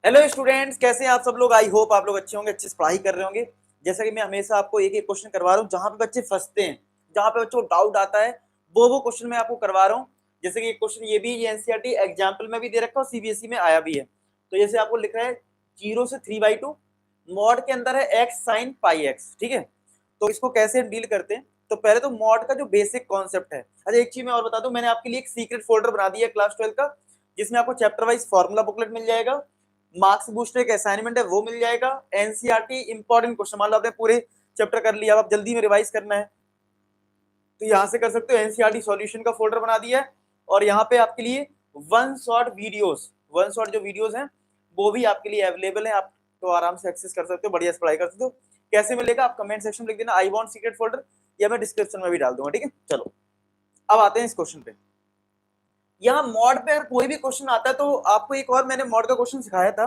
Hello students, कैसे हैं आप सब लोग। आई होप आप लोग अच्छे होंगे, अच्छे से पढ़ाई कर रहे होंगे। जैसा कि मैं हमेशा आपको एक एक क्वेश्चन करवा रहा हूँ, जहां पे बच्चे फंसते हैं, जहां पे बच्चों को डाउट आता है, वो क्वेश्चन मैं आपको करवा रहा हूँ। जैसे कि एक क्वेश्चन ये भी एनसीईआरटी एग्जाम्पल में भी दे रखा है और सीबीएसई में आया भी है। तो जैसे आपको लिख रहा है 0 से 3/2 मॉड के अंदर है एक्स साइन पाई एक्स। ठीक है, तो इसको कैसे डील करते हैं। तो पहले तो मॉड का जो बेसिक कॉन्सेप्ट है। अच्छा, एक चीज मैं और बता दूं, मैंने आपके लिए एक सीक्रेट फोल्डर बना दिया क्लास 12 का, जिसमें आपको चैप्टर वाइज फॉर्मूला बुकलेट मिल जाएगा, मार्क्स बूस्टर एक असाइनमेंट है वो मिल जाएगा, एनसीईआरटी इंपॉर्टेंट क्वेश्चन, मान लो आपने पूरे चैप्टर कर लिया, अब जल्दी में रिवाइज करना है तो यहाँ से कर सकते हो। एनसीईआरटी सॉल्यूशन का फोल्डर बना दिया है और यहाँ पे आपके लिए वन शॉट जो वीडियोस हैं वो भी आपके लिए अवेलेबल है। आप तो आराम से एक्सेस कर सकते हो, बढ़िया से पढ़ाई कर सकते हो। कैसे मिलेगा आप कमेंट सेक्शन में लिख देना, आई वांट सीक्रेट फोल्डर, या मैं डिस्क्रिप्शन में भी डाल दूंगा। ठीक है, चलो अब आते हैं इस क्वेश्चन पे। यहाँ मॉड पे अगर कोई भी क्वेश्चन आता है तो आपको एक और मैंने मॉड का क्वेश्चन सिखाया था।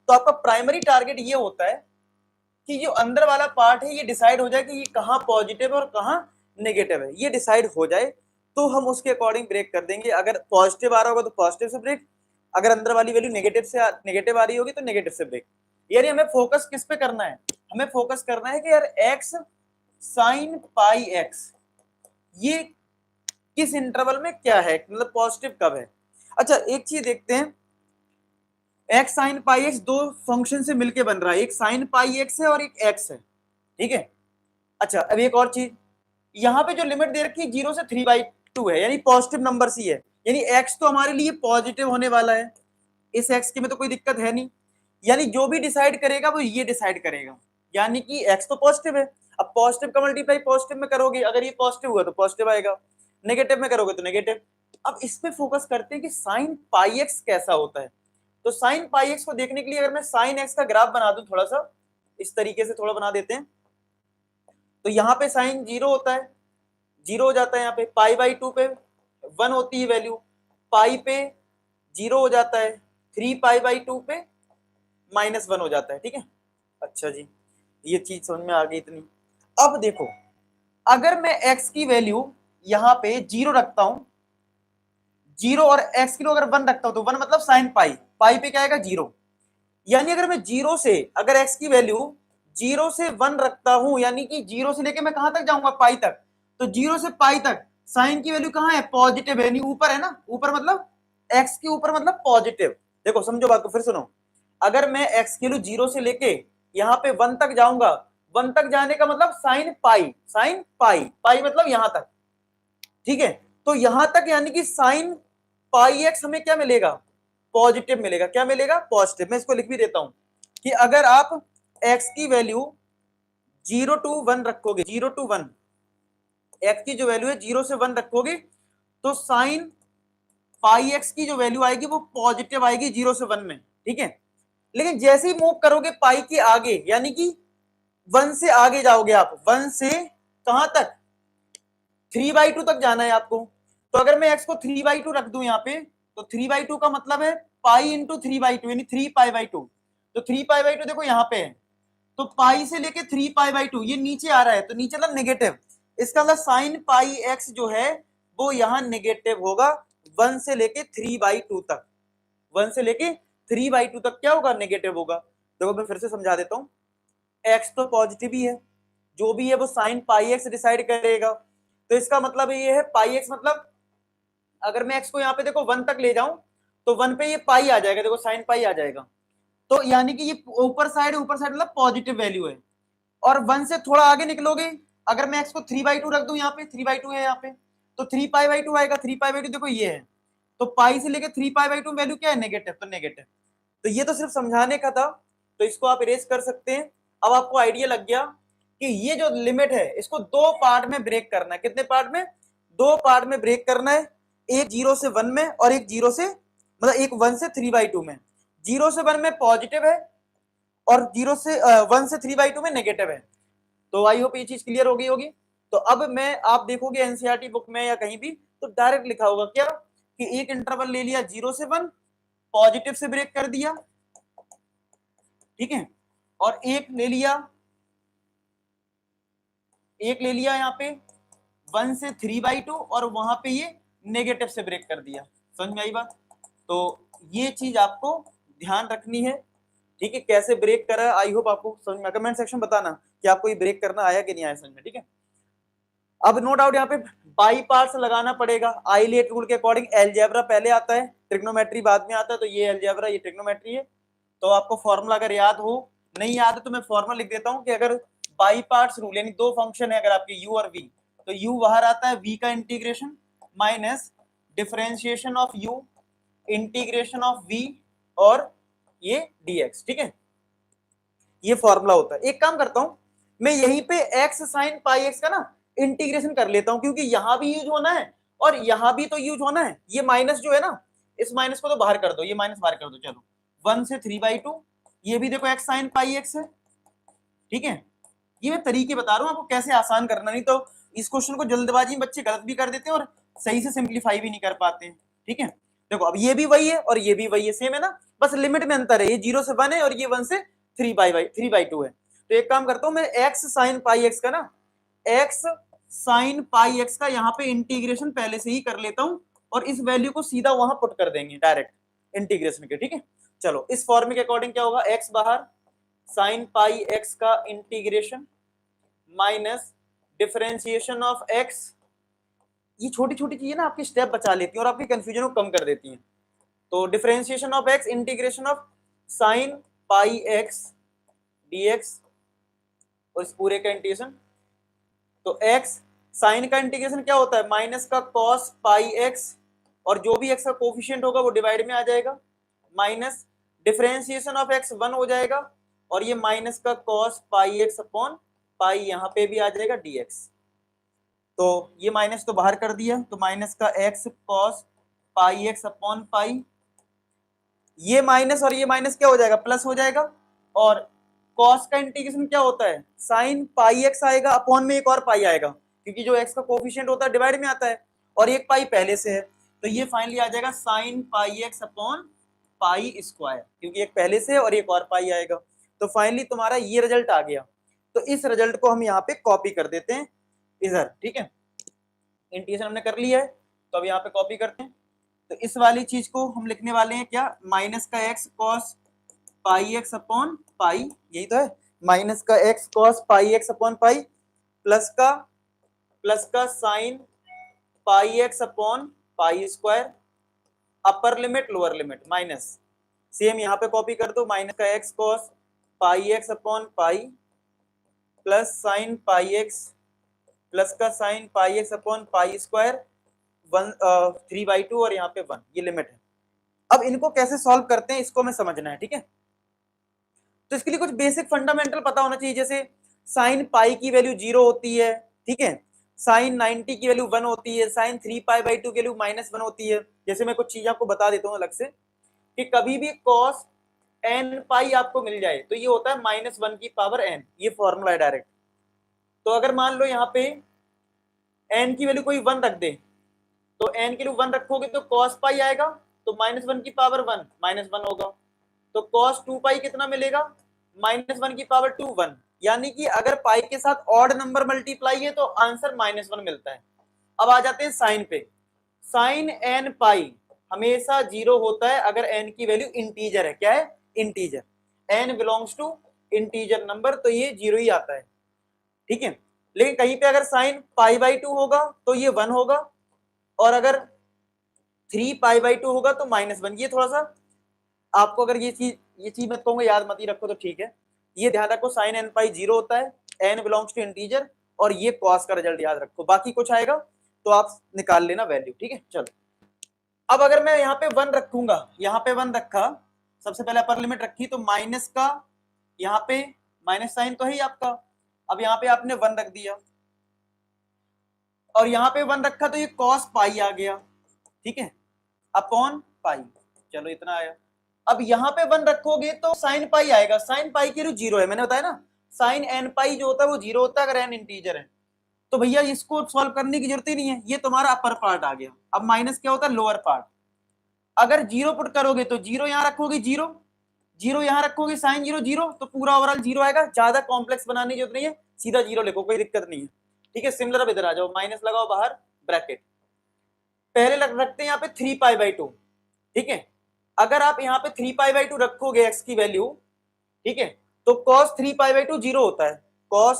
तो आपका प्राइमरी टारगेट ये होता है कि जो अंदर वाला पार्ट है ये डिसाइड हो जाए कि ये कहाँ पॉजिटिव है और कहाँ नेगेटिव है। ये डिसाइड हो जाए तो हम उसके अकॉर्डिंग ब्रेक कर देंगे। अगर पॉजिटिव आ रहा होगा तो पॉजिटिव से ब्रेक, अगर अंदर वाली वैल्यू नेगेटिव आ रही होगी तो नेगेटिव से ब्रेक। यानी हमें फोकस किस पे करना है, हमें फोकस करना है कि यार एक्स साइन पाई एक्स ये किस इंटरवल में क्या है, मतलब पॉजिटिव कब है। अच्छा, एक चीज देखते हैं, एक्स साइन पाई एक्स दो फंक्शन से मिलके बन रहा है, एक साइन पाई एक्स है और एक एक्स है। ठीक है, अच्छा अब एक और चीज, यहाँ पे जो लिमिट दे रखी है 0 से 3/2 है, यानी पॉजिटिव नंबर सी है, यानी एक्स तो हमारे लिए पॉजिटिव होने वाला है। इस एक्स के में तो कोई दिक्कत है नहीं, यानी जो भी डिसाइड करेगा वो ये डिसाइड करेगा, यानी कि एक्स तो पॉजिटिव है। अब पॉजिटिव का मल्टीप्लाई पॉजिटिव में करोगे, अगर ये पॉजिटिव हुआ तो पॉजिटिव आएगा, नेगेटिव में करोगे तो नेगेटिव। अब इस पे फोकस करते हैं कि साइन पाई एक्स कैसा होता है। तो साइन पाई एक्स को देखने के लिए अगर मैं साइन एक्स का ग्राफ बना दूं, थोड़ा सा इस तरीके से थोड़ा बना देते हैं, तो यहाँ पे साइन 0 होता है, 0 हो जाता है। यहाँ पे पाई/2 पे 1 होती है वैल्यू, पाई पे 0 हो जाता है, 3π/2 पे -1 हो जाता है। ठीक है, अच्छा जी, ये चीज समझ में आ गई इतनी। अब देखो, अगर मैं x की वैल्यू यहाँ पे 0 रखता हूं, 0 और x की अगर 1 रखता हूं तो 1 मतलब साइन पाई पे क्या आएगा 0। यानी अगर मैं 0 से, अगर x की वैल्यू 0 से 1 रखता हूं, यानी कि 0 से लेके मैं कहां तक जाऊंगा, पाई तक, तो 0 से पाई तक साइन की वैल्यू कहां है, पॉजिटिव है, यानी ऊपर है ना, ऊपर मतलब x के ऊपर मतलब पॉजिटिव। देखो समझो बात को, फिर सुनो, अगर मैं x की वैल्यू 0 से लेके यहाँ पे 1 तक जाऊंगा, 1 तक जाने का मतलब साइन पाई मतलब यहां तक। ठीक है, तो यहां तक यानी कि साइन पाई एक्स हमें क्या मिलेगा, पॉजिटिव मिलेगा। क्या मिलेगा, पॉजिटिव। मैं इसको लिख भी देता हूं कि अगर आप x की वैल्यू 0 to 1 रखोगे, 0 to 1 x की जो वैल्यू है 0 से 1 रखोगे, तो साइन पाई एक्स की जो वैल्यू आएगी वो पॉजिटिव आएगी 0 से 1 में। ठीक है, लेकिन जैसे ही मूव करोगे पाई के आगे, यानी कि 1 से आगे जाओगे आप, 1 से कहां तक, 3/2 तक जाना है आपको। तो अगर मैं x को 3/2 रख दूं यहाँ पे, तो 3/2 का मतलब है पाई इंटू 3/2 यानी 3π/2। तो 3π/2 देखो यहाँ पे है, तो पाई से लेके 3π/2 ये नीचे आ रहा है, तो नीचे मतलब नेगेटिव। इसका मतलब साइन पाई एक्स जो है वो यहाँ नेगेटिव होगा 1 से लेके 3/2 तक। 1 से लेके 3/2 तक क्या होगा, नेगेटिव होगा। देखो मैं फिर से समझा देता हूँ, एक्स तो पॉजिटिव ही है, जो भी है वो साइन पाई एक्स डिसाइड करेगा। तो इसका मतलब ये है पाई एक्स मतलब, अगर मैं एक्स को यहाँ पे देखो 1 तक ले जाऊं तो 1 पे ये पाई आ जाएगा, देखो साइन पाई आ जाएगा। तो यानी कि ये ऊपर साइड मतलब पॉजिटिव वैल्यू है। और 1 से थोड़ा आगे निकलोगे, अगर मैं एक्स को 3/2 रख दूं, यहाँ पे 3/2 है यहाँ पे, तो 3π/2 आएगा। 3π/2 देखो ये है, तो पाई से लेके 3π/2 वैल्यू क्या है, नेगेटिव, तो नेगेटिव। तो ये तो सिर्फ समझाने का था, तो इसको आप इरेज कर सकते हैं। अब आपको आइडिया लग गया कि ये जो लिमिट है इसको दो पार्ट में ब्रेक करना है। कितने पार्ट में, दो पार्ट में ब्रेक करना है, एक 0 से 1 में और एक 0 से मतलब एक 1 से 3/2 में। 0 से 1 में पॉजिटिव है और 0 से 1 से 3/2 में नेगेटिव है। तो आई होप ये चीज क्लियर हो गई होगी। तो अब मैं, आप देखोगे एनसीईआरटी बुक में या कहीं भी, तो डायरेक्ट लिखा होगा क्या कि एक इंटरवल ले लिया 0 से 1, पॉजिटिव से ब्रेक कर दिया, ठीक है, और एक ले लिया यहाँ पे 1 से 3/2 और वहां पे ये नेगेटिव से ब्रेक कर दिया। समझ में आई बात। तो ये चीज आपको ध्यान रखनी है ठीक है, कैसे ब्रेक करा आई होप आपको समझ में, कमेंट सेक्शन बताना कि आपको ये ब्रेक करना आया कि नहीं आया समझ में, ठीक है। अब नो डाउट यहाँ पे बाई पार्ट्स लगाना पड़ेगा आइलेट रूल के अकॉर्डिंग। एलजेब्रा पहले आता है, ट्रिग्नोमेट्री बाद में आता है, तो ये एलजेब्रा ये ट्रिग्नोमेट्री है। तो आपको फॉर्मूला अगर याद हो, नहीं याद है तो मैं फॉर्मूला लिख देता हूं कि अगर बाई पार्ट्स रूल यानी दो फंक्शन है अगर आपके u और v, तो u बाहर आता है, v का integration minus differentiation of u integration of v और ये dx, ठीक है, ये फॉर्मूला होता है। एक काम करता हूं मैं यहीं पे x sin पाई x का ना इंटीग्रेशन कर लेता हूं, क्योंकि यहां भी यूज होना है और यहां भी तो यूज होना है। ये माइनस जो है ना, इस माइनस को तो बाहर कर दो, ये माइनस बाहर कर दो, चलो 1 से 3/2, ये भी देखो x sin पाई x है, ठीक है। ये मैं तरीके बता रहा हूं आपको कैसे आसान करना, नहीं तो इस क्वेश्चन को जल्दबाजी में बच्चे गलत भी कर देते हैं और सही से सिंप्लीफाई भी नहीं कर पाते हैं, ठीक है। देखो अब ये भी वही है और ये भी वही है, सेम है ना, बस लिमिट में अंतर है, ये 0 से 1 है और ये 1 से 3/2 है। तो एक काम करता हूं मैं x sin पाई x का ना, x sin पाई x का यहाँ पे इंटीग्रेशन पहले से ही कर लेता हूं और इस वैल्यू को सीधा वहां पुट कर देंगे डायरेक्ट इंटीग्रेशन के, ठीक है। चलो इस फॉर्मूले के अकॉर्डिंग क्या होगा, x बाहर sin पाई x का integration minus differentiation of x। ये छोटी छोटी चीजें ना आपकी स्टेप बचा लेती हैं और आपकी कंफ्यूजन को कम कर देती हैं। तो differentiation of x integration of sin pi x dx और इस पूरे का इंटीग्रेशन। तो x sin का इंटीग्रेशन क्या होता है, माइनस का cos पाई x और जो भी x का कोफिशिएंट होगा वो डिवाइड में आ जाएगा, माइनस डिफरेंशिएशन ऑफ x 1 हो जाएगा और ये माइनस का cos पाई x अपॉन पाई यहाँ पे भी आ जाएगा dx। तो ये माइनस तो बाहर कर दिया, तो माइनस का x cos pi x upon पाई, ये माइनस और ये माइनस क्या हो जाएगा, प्लस हो जाएगा। और cos का इंटीग्रेशन क्या होता है, sin पाई x आएगा, अपॉन में एक और पाई आएगा, क्योंकि जो x का कोफिशिएंट होता है डिवाइड में आता है और एक पाई पहले से है, तो ये फाइनली आ जाएगा sin पाई x अपॉन पाई स्क्वायर, क्योंकि एक पहले से है और एक और पाई आएगा। तो फाइनली तुम्हारा ये रिजल्ट आ गया। तो इस रिजल्ट को हम यहाँ पे कॉपी कर देते हैं इधर, ठीक है। इंटीग्रेशन हमने कर लिया है, तो अब यहाँ पे कॉपी करते हैं। तो इस वाली चीज को हम लिखने वाले हैं क्या, माइनस का x cos pi x upon pi, यही तो है, माइनस का x cos pi x upon pi plus का sine pi x upon pi square, upper limit lower limit minus, same यहाँ पे कॉपी कर दो, माइनस का x cos pi x upon pi plus sine pi x plus का sine pi x upon pi square 3/2 और यहाँ पे 1, ये लिमिट है। अब इनको कैसे सॉल्व करते हैं इसको हमें समझना है, ठीक है। तो इसके लिए कुछ बेसिक फंडामेंटल पता होना चाहिए, जैसे साइन पाई की वैल्यू 0 होती है, ठीक है, साइन 90 की वैल्यू 1 होती है, साइन 3π/2 की वैल्यू -1 होती है। जैसे मैं कुछ चीजें आपको बता देता हूँ अलग से, कि कभी भी cos n पाई आपको मिल जाए तो ये होता है -1 की पावर n, ये फॉर्मूला है डायरेक्ट। तो अगर मान लो यहाँ पे n की वैल्यू कोई 1 रख दे, तो n की वैल्यू 1 रखोगे तो cos पाई आएगा, तो -1 की पावर 1 -1 होगा, तो cos 2π कितना मिलेगा, -1 की पावर 2 1, यानी कि अगर पाई के साथ ऑड नंबर मल्टीप्लाई है तो आंसर -1 मिलता है। अब आ जाते हैं साइन पे, साइन n पाई हमेशा 0 होता है अगर n की वैल्यू इंटीजर है, क्या है, integer, n belongs to integer number, तो ये 0 ही आता है, ठीक है। लेकिन कहीं पे अगर साइन π/2 होगा तो ये 1 होगा, और अगर 3π/2 होगा तो -1। ये थोड़ा सा आपको अगर ये चीज मैं कहूंगा याद मत ही रखो तो ठीक है, ये ध्यान रखो, साइन n पाई 0 होता है, n बिलोंग्स टू इंटीजर, और ये कॉस का रिजल्ट याद रखो, बाकी कुछ आएगा तो आप निकाल लेना वैल्यू, ठीक है। चलो अब अगर मैं यहाँ पे 1 रखूंगा, यहाँ पे 1 रखा, सबसे पहले अपर लिमिट रखी, तो माइनस का यहाँ पे माइनस साइन तो है ही आपका, अब यहाँ पे आपने 1 रख दिया और यहाँ पे 1 रखा तो ये कॉस पाई आ गया, ठीक है, अपॉन पाई, चलो इतना आया। अब यहाँ पे 1 रखोगे तो साइन पाई आएगा, साइन पाई की वैल्यू 0 है, मैंने बताया ना, साइन n पाई जो होता है वो 0 होता है अगर n इंटीजर है। तो भैया इसको सॉल्व करने की जरूरत ही नहीं है, ये तुम्हारा अपर पार्ट आ गया। अब माइनस क्या होता है, लोअर पार्ट, अगर 0 पुट करोगे तो 0 यहाँ रखोगे, 0 यहाँ रखोगे, साइन 0 0, तो पूरा ओवरऑल 0 आएगा, ज्यादा कॉम्प्लेक्स बनाने की जरूरत नहीं है, सीधा 0 लिखो, कोई दिक्कत नहीं है, ठीक है। सिमिलर अब इधर आ जाओ, माइनस लगाओ बाहर ब्रैकेट, पहले रखते हैं यहाँ पे 3π/2, ठीक है। अगर आप यहाँ पे 3π/2 रखोगे x की वैल्यू, ठीक है। तो cos 3π/2 जीरो होता है, cos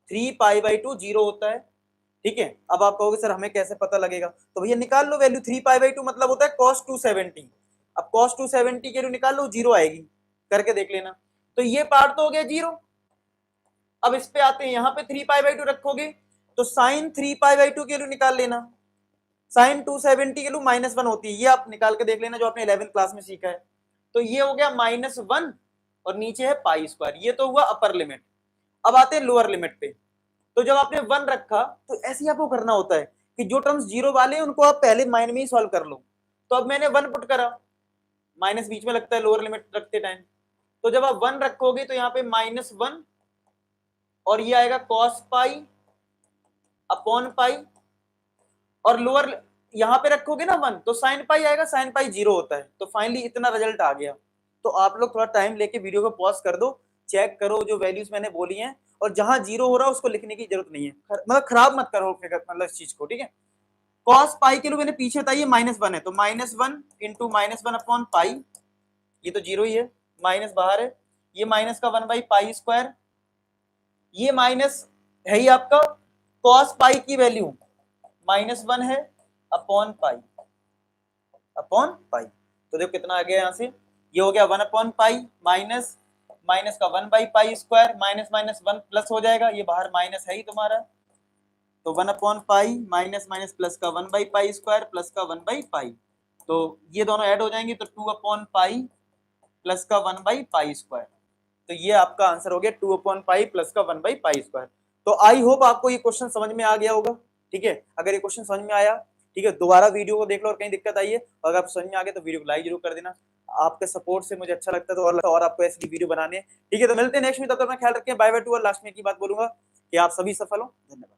3π/2 जीरो होता है, ठीक है। अब आप कहोगे सर हमें कैसे पता लगेगा, तो भैया निकाल लो वैल्यू, 3π/2 मतलब होता है cos 270। अब cos 270 की वैल्यू निकाल लो, जीरो आएगी, करके देख लेना। तो ये पार्ट तो हो गया जीरो। अब इस पे आते हैं, यहाँ पे 3π/2 रखोगे तो sin 3π/2 की वैल्यू निकाल लेना, sin 270 की वैल्यू -1 होती है, ये आप निकाल के देख लेना जो आपने 11th क्लास में सीखा है। तो ये हो गया -1 और नीचे है पाई स्क्वायर, ये तो हुआ अपर लिमिट। अब आते हैं लोअर लिमिट पे। तो जब आपने 1 रखा तो ऐसे ही आपको करना होता है कि जो टर्म्स जीरो वाले हैं उनको आप पहले माइनस में ही सॉल्व कर लो। तो अब मैंने 1 पुट करा, माइनस बीच में लगता है लोअर लिमिट रखते टाइम। तो जब आप 1 रखोगे तो यहाँ पे -1 और ये आएगा cos पाई अपॉन पाई, और लोअर यहाँ पे रखोगे ना 1 तो sin पाई आएगा, sin पाई जीरो होता है। तो फाइनली इतना रिजल्ट आ गया। तो आप लोग थोड़ा टाइम लेके वीडियो को पॉज कर दो, चेक करो जो वैल्यूज मैंने बोली हैं, और जहां जीरो हो रहा है उसको लिखने की जरूरत नहीं है, मतलब खराब मत करो मतलब इस चीज को, ठीक है। cos पाई के लिए मैंने पीछे बताइए -1 है, तो -1 इंटू -1 अपॉन पाई, ये तो जीरो ही है, माइनस बाहर है, ये माइनस का 1/पाई स्क्वायर, ये माइनस है ही आपका cos पाई की वैल्यू -1 है अपॉन पाई, अपॉन पाई। तो देखो कितना आ गया यहाँ से, ये हो गया 1/पाई माइनस माइनस का 1/पाई स्क्वायर, माइनस माइनस 1 प्लस हो जाएगा, ये बाहर माइनस है ही तुम्हारा, तो 1/पाई माइनस माइनस प्लस का 1/पाई स्क्वायर प्लस का 1/पाई, तो ये दोनों ऐड हो जाएंगे तो 2/पाई प्लस का 1/पाई स्क्वायर। तो ये आपका आंसर हो गया 2/पाई प्लस का 1/पाई स्क्वायर। तो आई होप आपको ये क्वेश्चन समझ में आ गया होगा, ठीक है। अगर ये क्वेश्चन समझ में आया, ठीक है, दोबारा वीडियो को देख लो और कहीं दिक्कत आई है, अगर आप समझ में आ गया तो वीडियो को लाइक जरूर कर देना। आपके सपोर्ट से मुझे अच्छा लगता है, तो और आपको ऐसी वीडियो बनाने, ठीक है। तो मिलते हैं नेक्स्ट में, तब तक अपना ख्याल रखें, बाय बाय टू। और लास्ट में एक ही बात बोलूंगा कि आप सभी सफल हो, धन्यवाद।